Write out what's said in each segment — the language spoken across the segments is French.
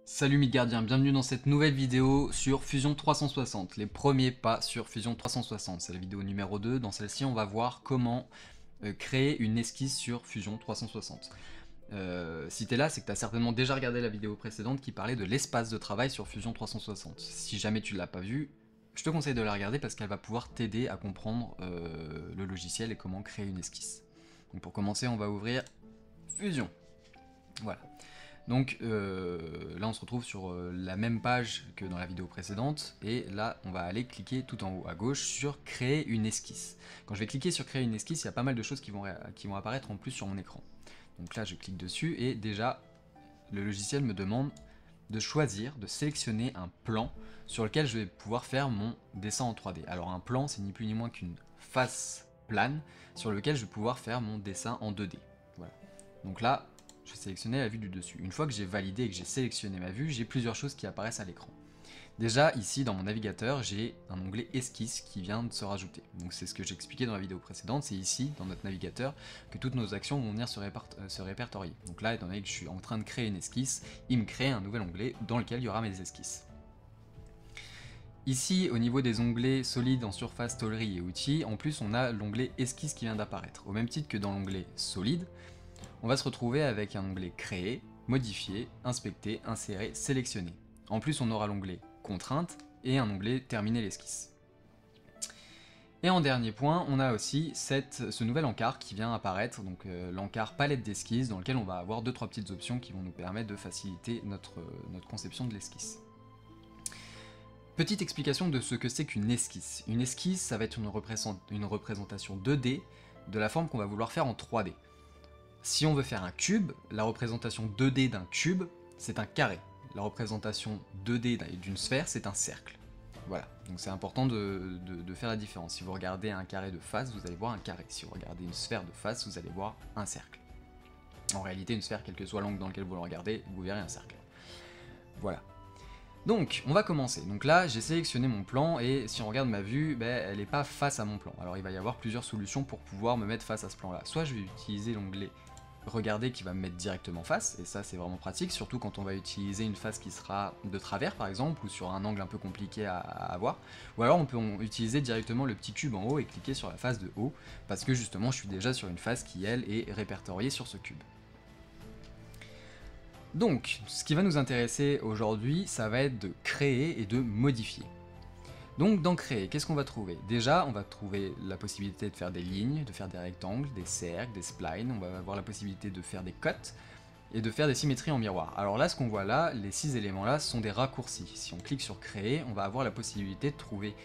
Salut Midgardien, bienvenue dans cette nouvelle vidéo sur Fusion 360, les premiers pas sur Fusion 360. C'est la vidéo numéro 2, dans celle-ci on va voir comment créer une esquisse sur Fusion 360. Si t'es là, c'est que t'as certainement déjà regardé la vidéo précédente qui parlait de l'espace de travail sur Fusion 360. Si jamais tu l'as pas vue, je te conseille de la regarder parce qu'elle va pouvoir t'aider à comprendre le logiciel et comment créer une esquisse. Donc pour commencer, on va ouvrir Fusion. Voilà. Donc là on se retrouve sur la même page que dans la vidéo précédente et là on va aller cliquer tout en haut à gauche sur créer une esquisse. Quand je vais cliquer sur créer une esquisse, il y a pas mal de choses qui vont apparaître en plus sur mon écran. Donc là je clique dessus et déjà le logiciel me demande de choisir, de sélectionner un plan sur lequel je vais pouvoir faire mon dessin en 3D. Alors un plan c'est ni plus ni moins qu'une face plane sur lequel je vais pouvoir faire mon dessin en 2D. Voilà. Donc là je vais sélectionner la vue du dessus. Une fois que j'ai validé et que j'ai sélectionné ma vue, j'ai plusieurs choses qui apparaissent à l'écran. Déjà, ici, dans mon navigateur, j'ai un onglet esquisse qui vient de se rajouter. Donc c'est ce que j'expliquais dans la vidéo précédente, c'est ici, dans notre navigateur, que toutes nos actions vont venir se répertorier. Donc là, étant donné que je suis en train de créer une esquisse, il me crée un nouvel onglet dans lequel il y aura mes esquisses. Ici, au niveau des onglets solides en surface, tôlerie et outils, en plus on a l'onglet esquisse qui vient d'apparaître. Au même titre que dans l'onglet solide, on va se retrouver avec un onglet créer, modifier, inspecter, insérer, sélectionner. En plus on aura l'onglet contrainte et un onglet terminer l'esquisse. Et en dernier point, on a aussi ce nouvel encart qui vient apparaître, donc l'encart palette d'esquisse dans lequel on va avoir 2-3 petites options qui vont nous permettre de faciliter notre conception de l'esquisse. Petite explication de ce que c'est qu'une esquisse. Une esquisse, ça va être une représentation 2D de la forme qu'on va vouloir faire en 3D. Si on veut faire un cube, la représentation 2D d'un cube, c'est un carré. La représentation 2D d'une sphère, c'est un cercle. Voilà, donc c'est important de faire la différence. Si vous regardez un carré de face, vous allez voir un carré. Si vous regardez une sphère de face, vous allez voir un cercle. En réalité, une sphère, quel que soit l'angle dans lequel vous le regardez, vous verrez un cercle. Voilà. Donc, on va commencer. Donc là, j'ai sélectionné mon plan et si on regarde ma vue, elle n'est pas face à mon plan. Alors il va y avoir plusieurs solutions pour pouvoir me mettre face à ce plan-là. Soit je vais utiliser l'onglet regarder qui va me mettre directement face, et ça c'est vraiment pratique, surtout quand on va utiliser une face qui sera de travers par exemple, ou sur un angle un peu compliqué à avoir, ou alors on peut utiliser directement le petit cube en haut et cliquer sur la face de haut, parce que justement je suis déjà sur une face qui elle est répertoriée sur ce cube. Donc, ce qui va nous intéresser aujourd'hui, ça va être de créer et de modifier. Donc dans créer, qu'est-ce qu'on va trouver? Déjà, on va trouver la possibilité de faire des lignes, de faire des rectangles, des cercles, des splines, on va avoir la possibilité de faire des cuts et de faire des symétries en miroir. Alors là, ce qu'on voit là, les 6 éléments là, sont des raccourcis. Si on clique sur créer, on va avoir la possibilité de trouver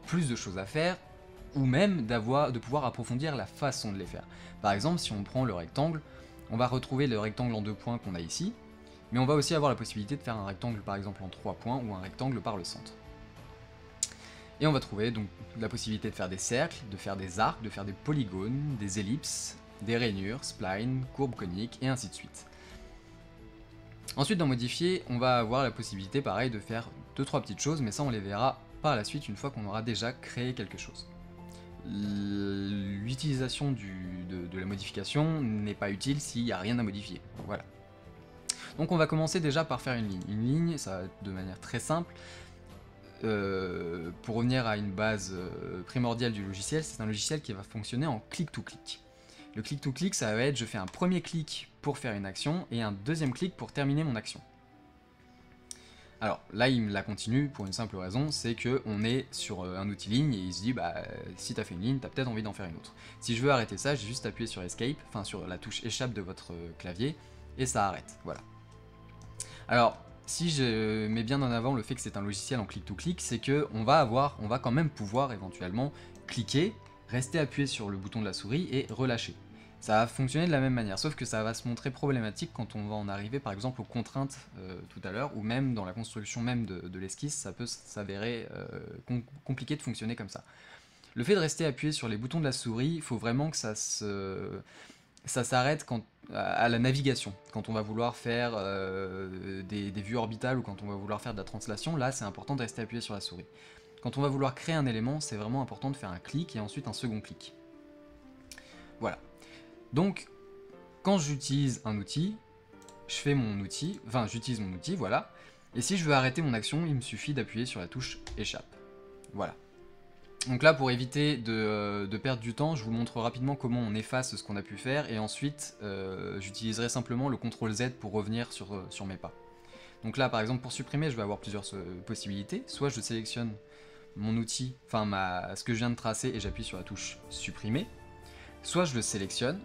plus de choses à faire ou même de pouvoir approfondir la façon de les faire. Par exemple, si on prend le rectangle, on va retrouver le rectangle en 2 points qu'on a ici, mais on va aussi avoir la possibilité de faire un rectangle par exemple en 3 points ou un rectangle par le centre. Et on va trouver donc la possibilité de faire des cercles, de faire des arcs, de faire des polygones, des ellipses, des rainures, splines, courbes coniques et ainsi de suite. Ensuite dans modifier, on va avoir la possibilité pareil de faire 2-3 petites choses, mais ça on les verra par la suite une fois qu'on aura déjà créé quelque chose. L'utilisation de la modification n'est pas utile s'il n'y a rien à modifier. Voilà. Donc on va commencer déjà par faire une ligne. Une ligne, ça va être de manière très simple. Pour revenir à une base primordiale du logiciel, c'est un logiciel qui va fonctionner en click-to-click. Le click-to-click, ça va être je fais un premier clic pour faire une action et un deuxième clic pour terminer mon action. Alors là, il me la continue pour une simple raison, c'est qu'on est sur un outil ligne et il se dit si tu as fait une ligne, tu as peut-être envie d'en faire une autre. Si je veux arrêter ça, j'ai juste appuyé sur Escape, enfin sur la touche échappe de votre clavier, et ça arrête. Voilà. Alors, si je mets bien en avant le fait que c'est un logiciel en click-to-click, c'est qu'on va quand même pouvoir éventuellement cliquer, rester appuyé sur le bouton de la souris et relâcher. Ça va fonctionner de la même manière, sauf que ça va se montrer problématique quand on va en arriver par exemple aux contraintes tout à l'heure, ou même dans la construction même de l'esquisse, ça peut s'avérer compliqué de fonctionner comme ça. Le fait de rester appuyé sur les boutons de la souris, il faut vraiment que ça s'arrête à la navigation. Quand on va vouloir faire des vues orbitales ou quand on va vouloir faire de la translation, là c'est important de rester appuyé sur la souris. Quand on va vouloir créer un élément, c'est vraiment important de faire un clic et ensuite un second clic. Voilà. Donc, quand j'utilise un outil, j'utilise mon outil, voilà, Et si je veux arrêter mon action, il me suffit d'appuyer sur la touche échappe. Voilà. Donc là, pour éviter de perdre du temps, je vous montre rapidement comment on efface ce qu'on a pu faire, et ensuite j'utiliserai simplement le CTRL Z pour revenir sur mes pas. Donc là, par exemple, pour supprimer, je vais avoir plusieurs possibilités. Soit je sélectionne mon outil, enfin ce que je viens de tracer, et j'appuie sur la touche supprimer. Soit je le sélectionne,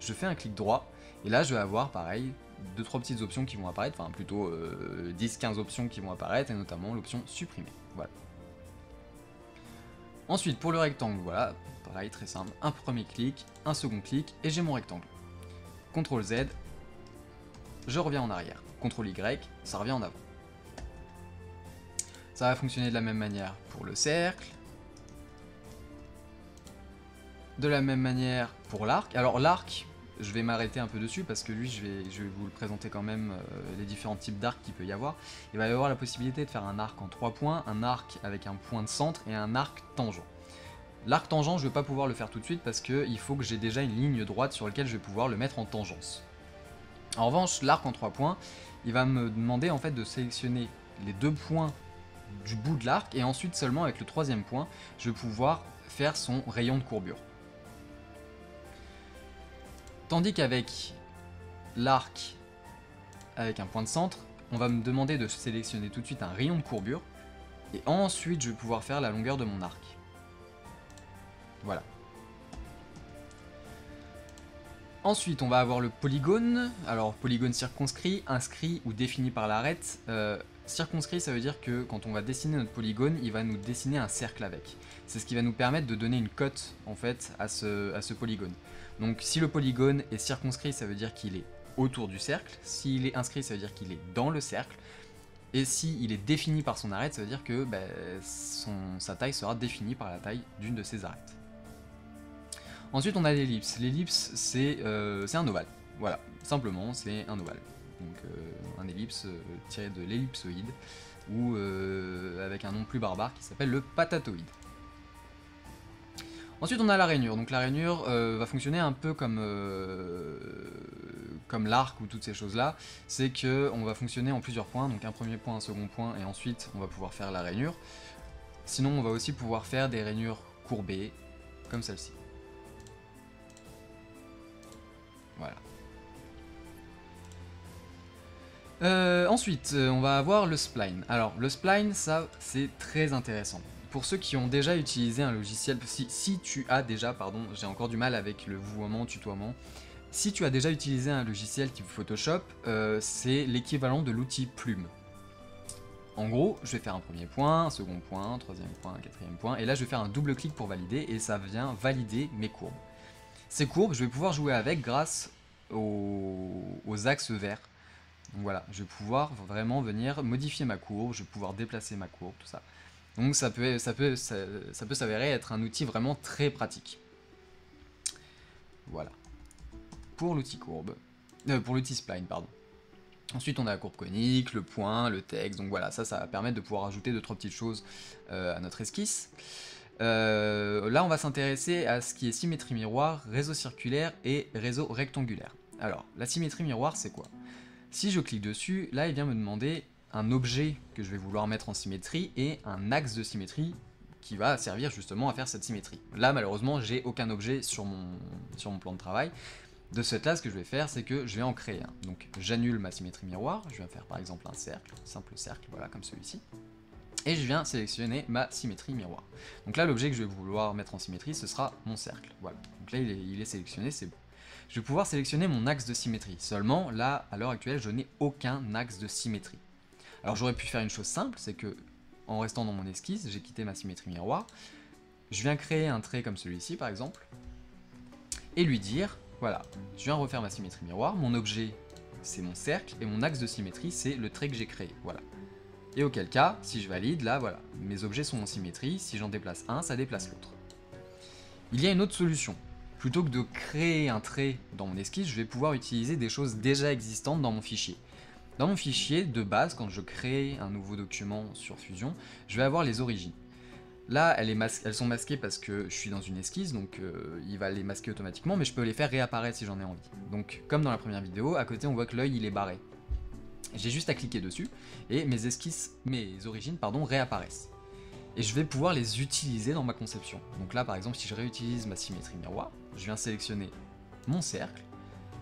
je fais un clic droit, et là je vais avoir pareil 2-3 petites options qui vont apparaître, enfin plutôt 10-15 options qui vont apparaître, et notamment l'option supprimer. Voilà. Ensuite pour le rectangle, voilà, pareil, très simple, un premier clic, un second clic, et j'ai mon rectangle. CTRL Z, je reviens en arrière. CTRL Y, ça revient en avant. Ça va fonctionner de la même manière pour le cercle. De la même manière pour l'arc. Alors l'arc, je vais m'arrêter un peu dessus parce que lui, je vais vous le présenter quand même, les différents types d'arcs qu'il peut y avoir. Il va y avoir la possibilité de faire un arc en 3 points, un arc avec un point de centre et un arc tangent. L'arc tangent, je ne vais pas pouvoir le faire tout de suite parce qu'il faut que j'ai déjà une ligne droite sur laquelle je vais pouvoir le mettre en tangence. En revanche, l'arc en 3 points, il va me demander en fait de sélectionner les 2 points du bout de l'arc, et ensuite seulement avec le 3e point, je vais pouvoir faire son rayon de courbure. Tandis qu'avec l'arc avec un point de centre, on va me demander de sélectionner tout de suite un rayon de courbure, et ensuite je vais pouvoir faire la longueur de mon arc. Voilà. Ensuite, on va avoir le polygone. Alors, polygone circonscrit, inscrit ou défini par l'arête. Circonscrit, ça veut dire que quand on va dessiner notre polygone, il va nous dessiner un cercle avec. C'est ce qui va nous permettre de donner une cote en fait à ce polygone. Donc, si le polygone est circonscrit, ça veut dire qu'il est autour du cercle. S'il est inscrit, ça veut dire qu'il est dans le cercle. Et s'il est défini par son arête, ça veut dire que sa taille sera définie par la taille d'une de ses arêtes. Ensuite, on a l'ellipse. L'ellipse, c'est un ovale. Voilà, simplement, c'est un ovale. Donc, un ellipse tiré de l'ellipsoïde, ou avec un nom plus barbare qui s'appelle le patatoïde. Ensuite, on a la rainure. Donc, la rainure va fonctionner un peu comme l'arc ou toutes ces choses-là. C'est qu'on va fonctionner en plusieurs points. Donc, un premier point, un second point, et ensuite, on va pouvoir faire la rainure. Sinon, on va aussi pouvoir faire des rainures courbées, comme celle-ci. Voilà. Ensuite, on va avoir le spline. Alors, le spline, ça, c'est très intéressant. Pour ceux qui ont déjà utilisé un logiciel, si tu as déjà, pardon, j'ai encore du mal avec le vouvoiement, tutoiement. Si tu as déjà utilisé un logiciel type Photoshop, c'est l'équivalent de l'outil Plume. En gros, je vais faire un premier point, un second point, un troisième point, un quatrième point, et là je vais faire un double clic pour valider, et ça vient valider mes courbes. Ces courbes, je vais pouvoir jouer avec grâce aux axes verts. Donc voilà, je vais pouvoir vraiment venir modifier ma courbe, je vais pouvoir déplacer ma courbe, tout ça. Donc ça peut s'avérer être un outil vraiment très pratique. Voilà. Pour l'outil courbe. Pour l'outil spline, pardon. Ensuite, on a la courbe conique, le point, le texte. Donc voilà, ça va permettre de pouvoir ajouter 2-3 petites choses à notre esquisse. Là, on va s'intéresser à ce qui est symétrie miroir, réseau circulaire et réseau rectangulaire. Alors, la symétrie miroir, c'est quoi? Si je clique dessus, là, il vient me demander un objet que je vais vouloir mettre en symétrie et un axe de symétrie qui va servir justement à faire cette symétrie. Là, malheureusement, j'ai aucun objet sur mon plan de travail. De ce fait là, ce que je vais faire, c'est que je vais en créer un. Donc, j'annule ma symétrie miroir, je viens faire par exemple un cercle, simple cercle, voilà, comme celui-ci. Et je viens sélectionner ma symétrie miroir. Donc là, l'objet que je vais vouloir mettre en symétrie, ce sera mon cercle. Voilà. Donc là, il est sélectionné, c'est bon. Je vais pouvoir sélectionner mon axe de symétrie. Seulement, là, à l'heure actuelle, je n'ai aucun axe de symétrie. Alors j'aurais pu faire une chose simple, c'est que, en restant dans mon esquisse, j'ai quitté ma symétrie miroir. Je viens créer un trait comme celui-ci, par exemple, et lui dire, voilà, je viens refaire ma symétrie miroir, mon objet, c'est mon cercle, et mon axe de symétrie, c'est le trait que j'ai créé. Voilà. Et auquel cas, si je valide, là, voilà, mes objets sont en symétrie, si j'en déplace un, ça déplace l'autre. Il y a une autre solution. Plutôt que de créer un trait dans mon esquisse, je vais pouvoir utiliser des choses déjà existantes dans mon fichier. Dans mon fichier, de base, quand je crée un nouveau document sur Fusion, je vais avoir les origines. Là, elles sont masquées parce que je suis dans une esquisse, donc il va les masquer automatiquement, mais je peux les faire réapparaître si j'en ai envie. Donc, comme dans la première vidéo, à côté, on voit que l'œil, il est barré. J'ai juste à cliquer dessus et mes esquisses, mes origines pardon, réapparaissent. Et je vais pouvoir les utiliser dans ma conception. Donc là par exemple si je réutilise ma symétrie miroir, je viens sélectionner mon cercle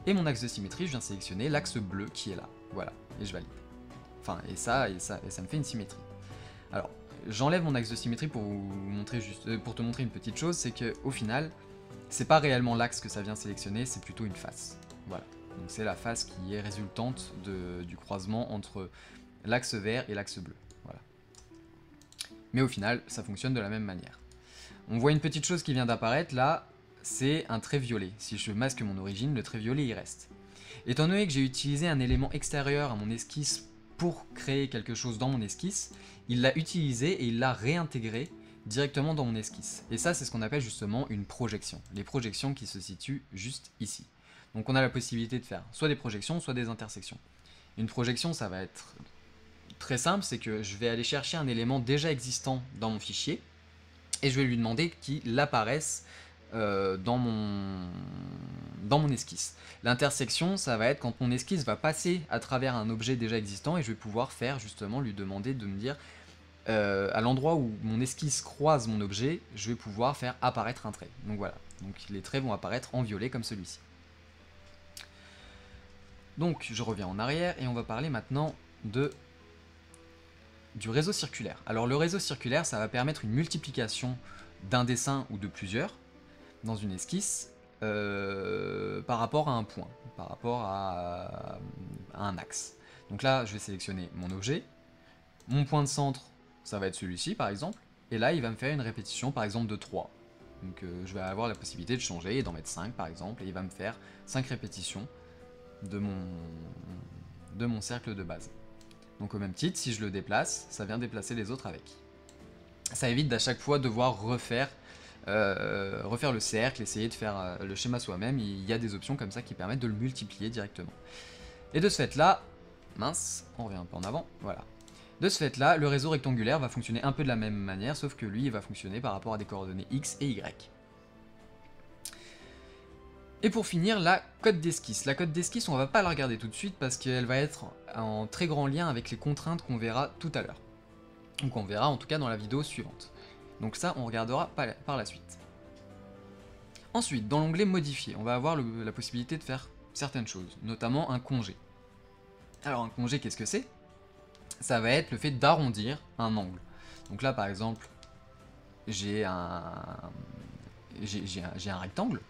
et mon axe de symétrie, je viens sélectionner l'axe bleu qui est là. Voilà, et je valide. Enfin, et ça me fait une symétrie. Alors, j'enlève mon axe de symétrie pour vous montrer pour te montrer une petite chose, c'est que au final, c'est pas réellement l'axe que ça vient sélectionner, c'est plutôt une face. Voilà. Donc c'est la face qui est résultante du croisement entre l'axe vert et l'axe bleu. Voilà. Mais au final, ça fonctionne de la même manière. On voit une petite chose qui vient d'apparaître là, c'est un trait violet. Si je masque mon origine, le trait violet il reste. Étant donné que j'ai utilisé un élément extérieur à mon esquisse pour créer quelque chose dans mon esquisse, il l'a utilisé et il l'a réintégré directement dans mon esquisse. Et ça, c'est ce qu'on appelle justement une projection. Les projections qui se situent juste ici. Donc on a la possibilité de faire soit des projections, soit des intersections. Une projection, ça va être très simple, c'est que je vais aller chercher un élément déjà existant dans mon fichier et je vais lui demander qu'il apparaisse dans mon esquisse. L'intersection, ça va être quand mon esquisse va passer à travers un objet déjà existant et je vais pouvoir faire justement lui demander de me dire à l'endroit où mon esquisse croise mon objet, je vais pouvoir faire apparaître un trait. Donc voilà, donc les traits vont apparaître en violet comme celui-ci. Donc je reviens en arrière et on va parler maintenant du réseau circulaire. Alors le réseau circulaire, ça va permettre une multiplication d'un dessin ou de plusieurs dans une esquisse par rapport à un point, par rapport à un axe. Donc là, je vais sélectionner mon objet, mon point de centre, ça va être celui-ci par exemple, et là il va me faire une répétition par exemple de 3. Donc je vais avoir la possibilité de changer et d'en mettre 5 par exemple, et il va me faire 5 répétitions de mon cercle de base. Donc au même titre, si je le déplace, ça vient déplacer les autres avec. Ça évite d'à chaque fois devoir refaire le cercle, essayer de faire le schéma soi-même. Il y a des options comme ça qui permettent de le multiplier directement. Et de ce fait là, mince, on revient un peu en avant, voilà. De ce fait là, le réseau rectangulaire va fonctionner un peu de la même manière, sauf que lui il va fonctionner par rapport à des coordonnées X et Y. Et pour finir, la cote d'esquisse. La cote d'esquisse, on va pas la regarder tout de suite parce qu'elle va être en très grand lien avec les contraintes qu'on verra tout à l'heure. Ou qu'on verra en tout cas dans la vidéo suivante. Donc ça, on regardera par la suite. Ensuite, dans l'onglet modifier, on va avoir la possibilité de faire certaines choses, notamment un congé. Alors un congé, qu'est-ce que c'est? Ça va être le fait d'arrondir un angle. Donc là, par exemple, j'ai un rectangle.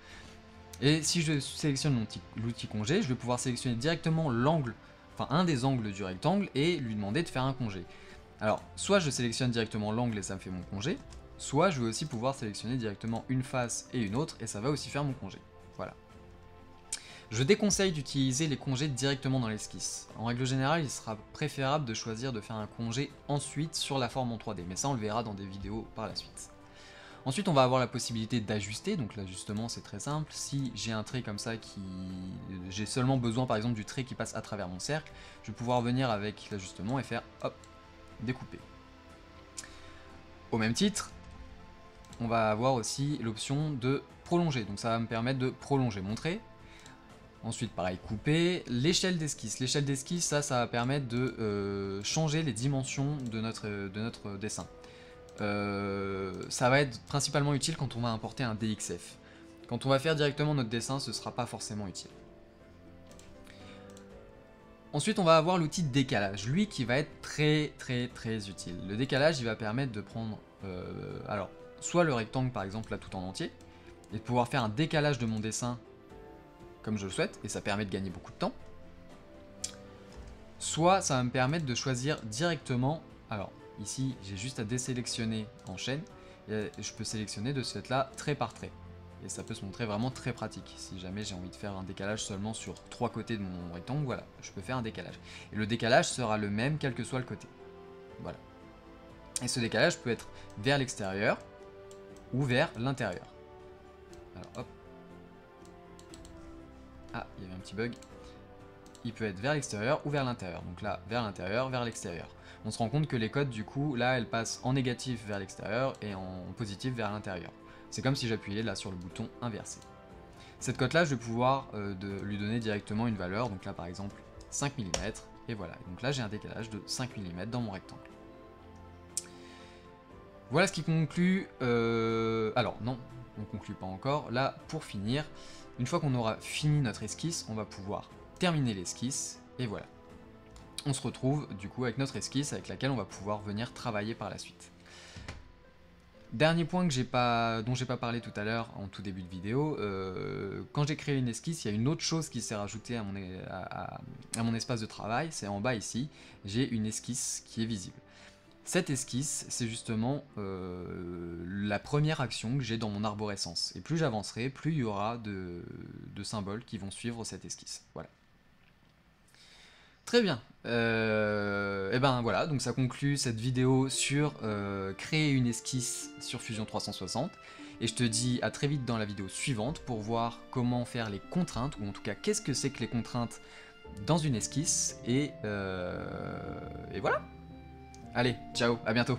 Et si je sélectionne l'outil congé, je vais pouvoir sélectionner directement l'angle, enfin un des angles du rectangle et lui demander de faire un congé. Alors, soit je sélectionne directement l'angle et ça me fait mon congé, soit je vais aussi pouvoir sélectionner directement une face et une autre et ça va aussi faire mon congé. Voilà. Je déconseille d'utiliser les congés directement dans l'esquisse. En règle générale, il sera préférable de choisir de faire un congé ensuite sur la forme en 3D, mais ça on le verra dans des vidéos par la suite. Ensuite, on va avoir la possibilité d'ajuster, donc l'ajustement c'est très simple. Si j'ai un trait comme ça j'ai seulement besoin par exemple du trait qui passe à travers mon cercle, je vais pouvoir venir avec l'ajustement et faire hop, découper. Au même titre, on va avoir aussi l'option de prolonger, donc ça va me permettre de prolonger mon trait. Ensuite, pareil, couper. L'échelle d'esquisse. L'échelle d'esquisse, ça va permettre de changer les dimensions de notre dessin. Ça va être principalement utile quand on va importer un DXF. Quand on va faire directement notre dessin, ce ne sera pas forcément utile. Ensuite, on va avoir l'outil de décalage, lui qui va être très utile. Le décalage, il va permettre de prendre, alors, soit le rectangle par exemple là tout en entier, et de pouvoir faire un décalage de mon dessin comme je le souhaite, et ça permet de gagner beaucoup de temps. Soit ça va me permettre de choisir directement, alors ici j'ai juste à désélectionner en chaîne, et je peux sélectionner de ce fait là trait par trait. Et ça peut se montrer vraiment très pratique. Si jamais j'ai envie de faire un décalage seulement sur 3 côtés de mon rectangle, voilà, je peux faire un décalage. Et le décalage sera le même quel que soit le côté. Voilà. Et ce décalage peut être vers l'extérieur ou vers l'intérieur. Alors hop. Ah, il y avait un petit bug. Il peut être vers l'extérieur ou vers l'intérieur. Donc là, vers l'intérieur, vers l'extérieur. On se rend compte que les codes, du coup, là, elles passent en négatif vers l'extérieur et en positif vers l'intérieur. C'est comme si j'appuyais là sur le bouton inversé. Cette cote là, je vais pouvoir lui donner directement une valeur, donc là par exemple 5 mm, et voilà. Donc là j'ai un décalage de 5 mm dans mon rectangle. Voilà ce qui conclut... Alors non, on conclut pas encore. Là, pour finir, une fois qu'on aura fini notre esquisse, on va pouvoir terminer l'esquisse, et voilà. On se retrouve du coup avec notre esquisse avec laquelle on va pouvoir venir travailler par la suite. Dernier point que dont j'ai pas parlé tout à l'heure en tout début de vidéo, quand j'ai créé une esquisse, il y a une autre chose qui s'est rajoutée à mon espace de travail, c'est en bas ici, j'ai une esquisse qui est visible. Cette esquisse, c'est justement la première action que j'ai dans mon arborescence. Et plus j'avancerai, plus il y aura de symboles qui vont suivre cette esquisse. Voilà. Très bien. Et ben voilà, donc ça conclut cette vidéo sur créer une esquisse sur Fusion 360. Et je te dis à très vite dans la vidéo suivante pour voir comment faire les contraintes, ou en tout cas qu'est-ce que c'est que les contraintes dans une esquisse. Et voilà. Allez, ciao, à bientôt.